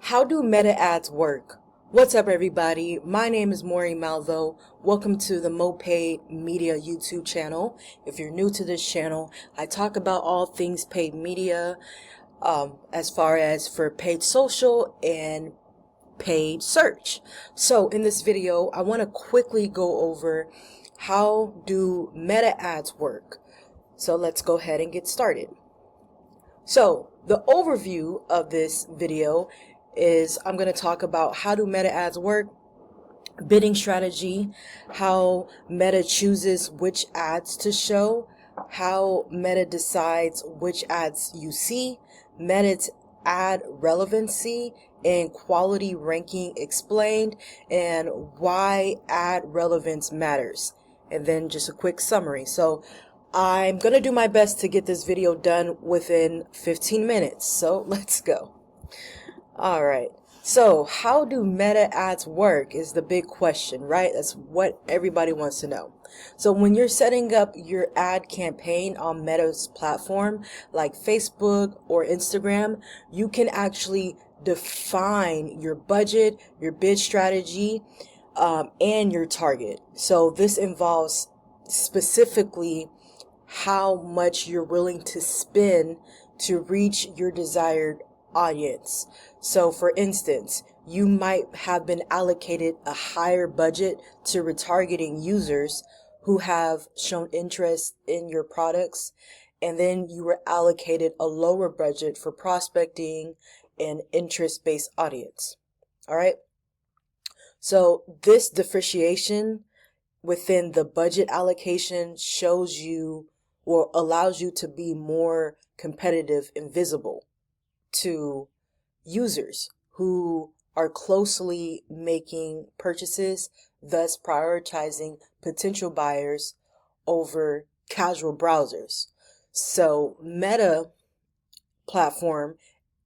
How do meta ads work? What's up, everybody? My name is Maury Malvo. Welcome to the MoPaid Media YouTube channel. If you're new to this channel, I talk about all things paid media, as far as for paid social and paid search. So in this video, I want to quickly go over how do meta ads work. So let's go ahead and get started. So the overview of this video is I'm going to talk about how do meta ads work, bidding strategy, how Meta chooses which ads to show, how Meta decides which ads you see, Meta's ad relevancy and quality ranking explained, and why ad relevance matters. And then just a quick summary. So I'm going to do my best to get this video done within 15 minutes. So let's go. All right. So how do meta ads work is the big question, right? That's what everybody wants to know. So when you're setting up your ad campaign on Meta's platform, like Facebook or Instagram, you can actually define your budget, your bid strategy, and your target. So this involves specifically how much you're willing to spend to reach your desired audience. So for instance, you might have been allocated a higher budget to retargeting users who have shown interest in your products, and then you were allocated a lower budget for prospecting an interest-based audience. All right. So this differentiation within the budget allocation shows you or allows you to be more competitive and visible to users who are closely making purchases, thus prioritizing potential buyers over casual browsers. So Meta platform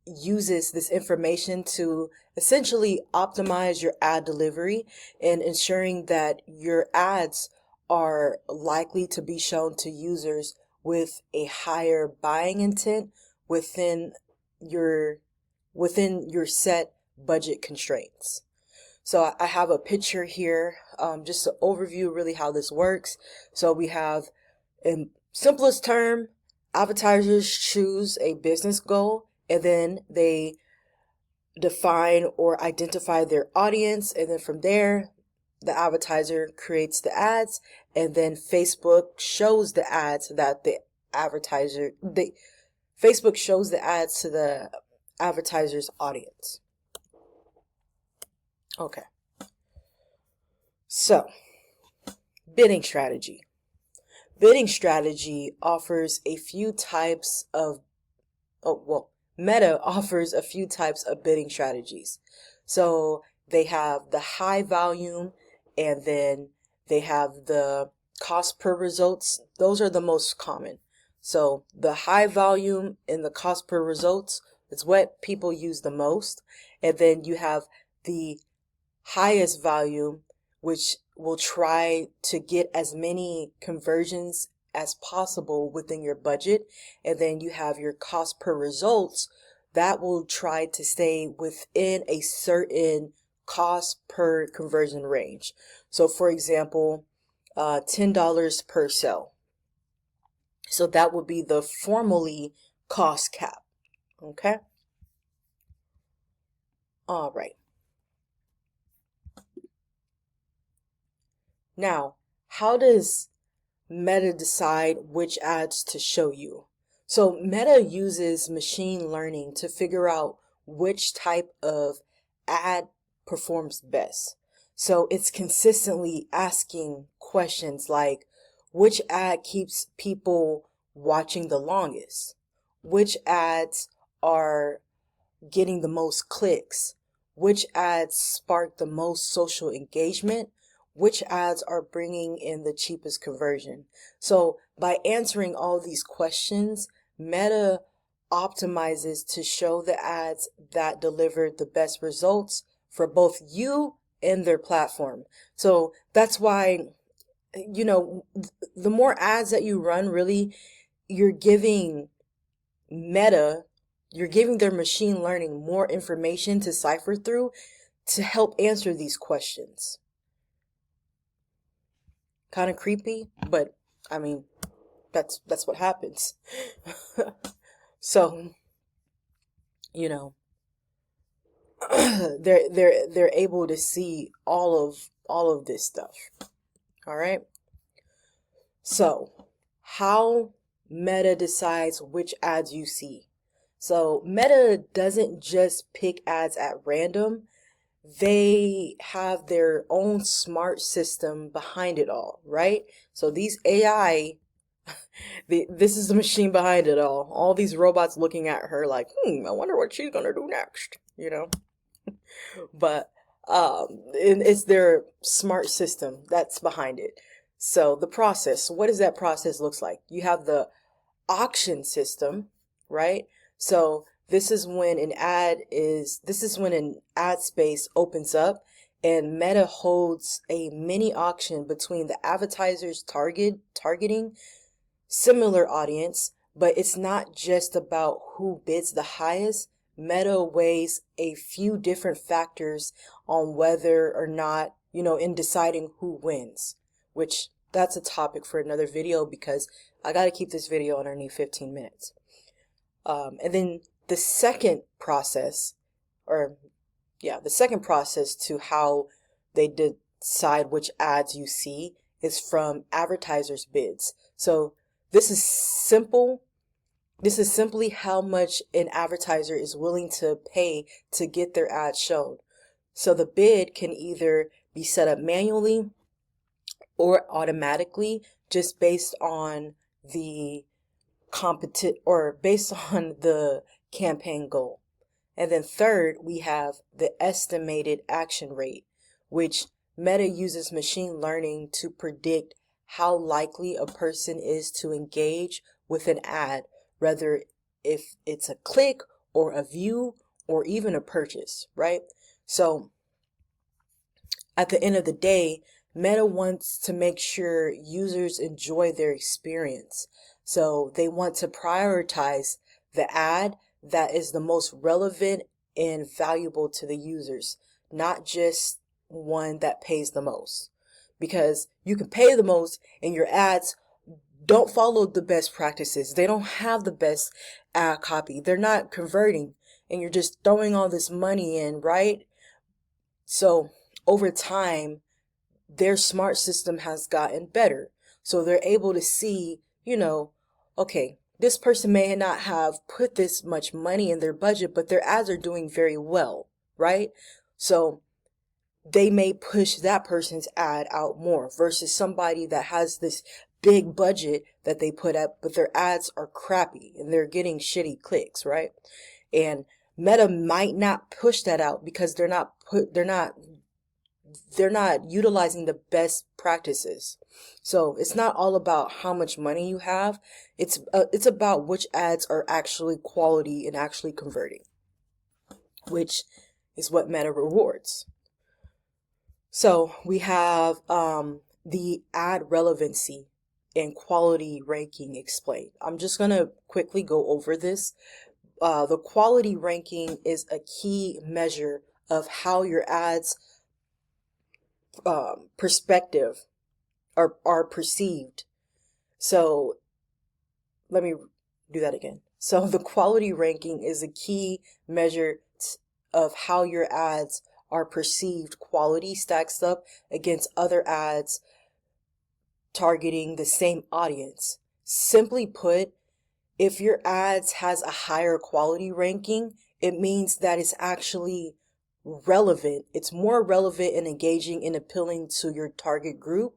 uses this information to essentially optimize your ad delivery and ensuring that your ads are likely to be shown to users with a higher buying intent within your set budget constraints. So I have a picture here, just to overview really how this works. So we have, in simplest term, advertisers choose a business goal, and then they define or identify their audience, and then from there the advertiser creates the ads, and then Facebook shows the ads that Facebook shows the ads to the advertiser's audience. Okay. So, bidding strategy. Bidding strategy offers a few types of Meta offers a few types of bidding strategies. So they have the high volume, and then they have the cost per results. Those are the most common. So the high volume and the cost per results is what people use the most. And then you have the highest volume, which will try to get as many conversions as possible within your budget. And then you have your cost per results that will try to stay within a certain cost per conversion range. So for example, $10 per sale. So that would be the formally cost cap. Okay. All right. Now, how does Meta decide which ads to show you? So Meta uses machine learning to figure out which type of ad performs best. So it's consistently asking questions like, which ad keeps people watching the longest? Which ads are getting the most clicks? Which ads spark the most social engagement? Which ads are bringing in the cheapest conversion? So by answering all these questions, Meta optimizes to show the ads that deliver the best results for both you and their platform. So that's why, the more ads that you run, really, you're giving Meta you're giving their machine learning more information to cipher through to help answer these questions. Kind of creepy, but I mean, that's what happens. So, you know, they're able to see all of this stuff. All right. So, how Meta decides which ads you see. So, Meta doesn't just pick ads at random. They have their own smart system behind it all, right? So these AI, this is the machine behind it all. All these robots looking at her like, I wonder what she's gonna do next, you know? But it's their smart system that's behind it. So the process, what does that process looks like? You have the auction system, right? So this is when an ad space opens up and Meta holds a mini auction between the advertiser's targeting similar audience, but it's not just about who bids the highest. Meta weighs a few different factors on whether or not, in deciding who wins, which that's a topic for another video because I got to keep this video underneath 15 minutes. And then the second process to how they decide which ads you see is from advertisers' bids. So this is simple. This is simply how much an advertiser is willing to pay to get their ad shown. So the bid can either be set up manually or automatically, just based on the based on the campaign goal. And then third, we have the estimated action rate, which Meta uses machine learning to predict how likely a person is to engage with an ad, whether if it's a click or a view or even a purchase, right? So at the end of the day, Meta wants to make sure users enjoy their experience. So they want to prioritize the ad that is the most relevant and valuable to the users, not just one that pays the most. Because you can pay the most and your ads don't follow the best practices. They don't have the best ad copy. They're not converting and you're just throwing all this money in, right? So over time, their smart system has gotten better. So they're able to see, okay, this person may not have put this much money in their budget, but their ads are doing very well, right? So they may push that person's ad out more versus somebody that has this big budget that they put up, but their ads are crappy and they're getting shitty clicks, right? And Meta might not push that out because they're not utilizing the best practices. So it's not all about how much money you have. It's about which ads are actually quality and actually converting, which is what Meta rewards. So we have the ad relevancy and quality ranking explained. I'm just going to quickly go over this. The quality ranking is a key measure of how your ads perspective are perceived. So let me do that again. So the quality ranking is a key measure of how your ads are perceived. Quality stacks up against other ads targeting the same audience. Simply put, if your ads has a higher quality ranking, it means that it's actually relevant. It's more relevant and engaging and appealing to your target group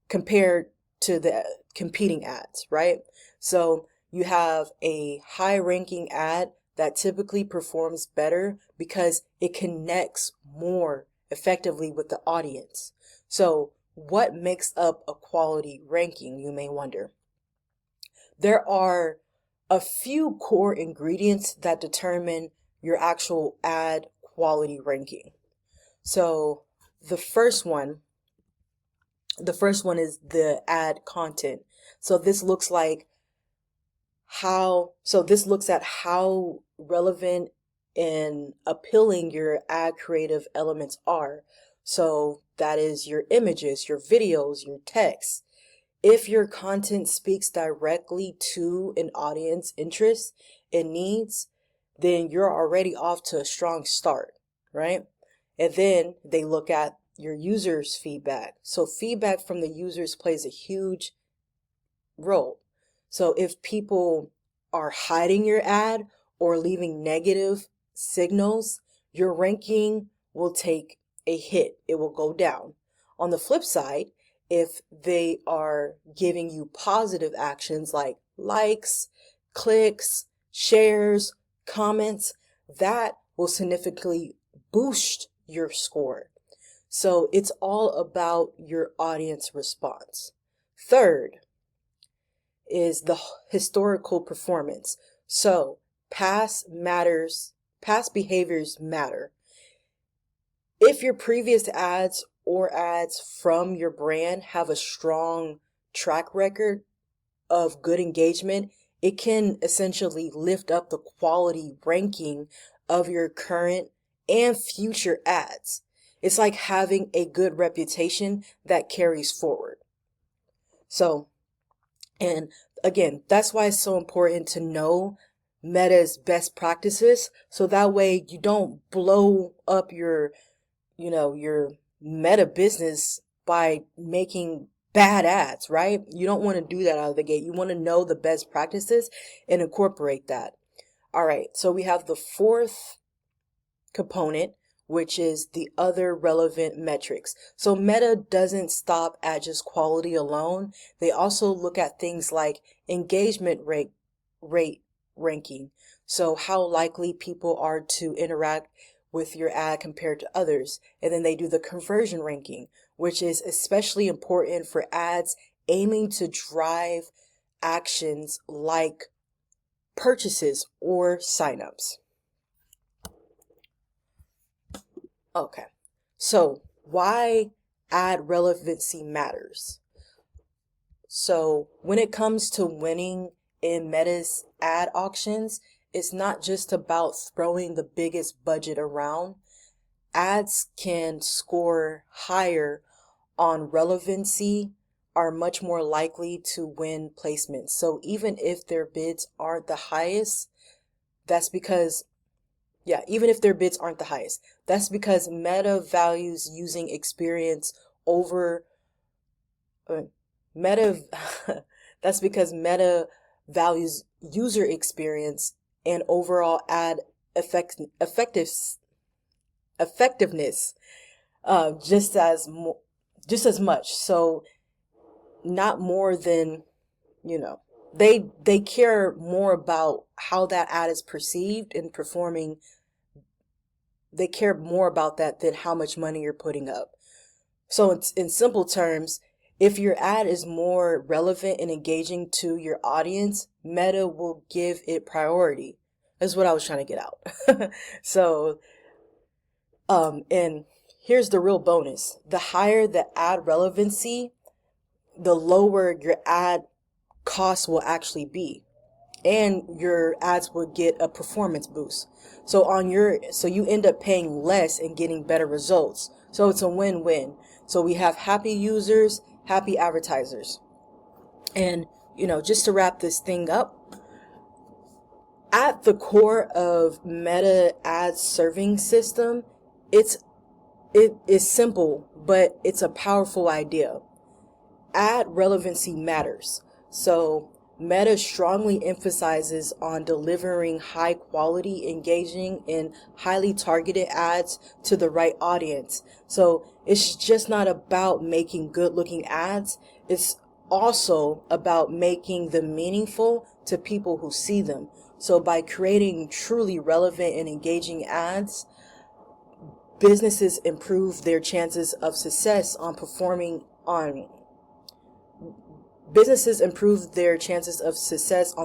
compared to the competing ads, right? So you have a high ranking ad that typically performs better because it connects more effectively with the audience. So what makes up a quality ranking, you may wonder? There are a few core ingredients that determine your actual ad quality ranking. So the first one is the ad content. So this looks at how relevant and appealing your ad creative elements are. So that is your images, your videos, your text. If your content speaks directly to an audience interests and needs, then you're already off to a strong start, right? And then they look at your users' feedback. So feedback from the users plays a huge role. So if people are hiding your ad or leaving negative signals, your ranking will take a hit. It will go down. On the flip side, if they are giving you positive actions like likes, clicks, shares, comments, that will significantly boost your score. So it's all about your audience response. Third is the historical performance. So past behaviors matter. If your previous ads or ads from your brand have a strong track record of good engagement, it can essentially lift up the quality ranking of your current and future ads. It's like having a good reputation that carries forward. So, and again, that's why it's so important to know Meta's best practices, so that way you don't blow up your Meta business by making bad ads, right? You don't want to do that out of the gate. You want to know the best practices and incorporate that. All right, so we have the fourth component, which is the other relevant metrics. So Meta doesn't stop at just quality alone. They also look at things like engagement rate ranking. So how likely people are to interact with your ad compared to others. And then they do the conversion ranking, which is especially important for ads aiming to drive actions like purchases or signups. Okay, so why ad relevancy matters. So when it comes to winning in Meta's ad auctions, it's not just about throwing the biggest budget around. Ads can score higher on relevancy, are much more likely to win placements. So even if their bids aren't the highest, that's because even if their bids aren't the highest, that's because Meta values using experience over Meta. That's because Meta values user experience and overall ad effectiveness just as much. So not more than, they care more about how that ad is perceived and performing. They care more about that than how much money you're putting up. So it's, in simple terms, if your ad is more relevant and engaging to your audience, Meta will give it priority. That's what I was trying to get out. So, and here's the real bonus. The higher the ad relevancy, the lower your ad cost will actually be. And your ads will get a performance boost. So you end up paying less and getting better results. So it's a win-win. So we have happy users, happy advertisers. And, just to wrap this thing up, at the core of Meta ad serving system, it is simple, but it's a powerful idea. Ad relevancy matters. So Meta strongly emphasizes on delivering high quality, engaging, and highly targeted ads to the right audience. So it's just not about making good looking ads. It's also about making them meaningful to people who see them. So by creating truly relevant and engaging ads, businesses improve their chances of success on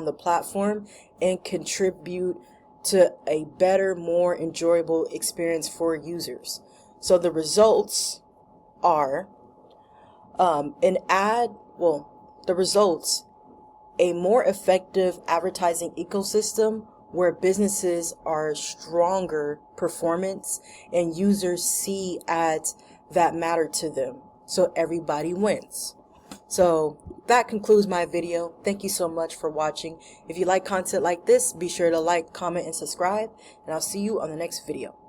the platform and contribute to a better, more enjoyable experience for users. So the results are a more effective advertising ecosystem where businesses are stronger performance and users see ads that matter to them. So everybody wins. So that concludes my video. Thank you so much for watching. If you like content like this, be sure to like, comment, and subscribe, and I'll see you on the next video.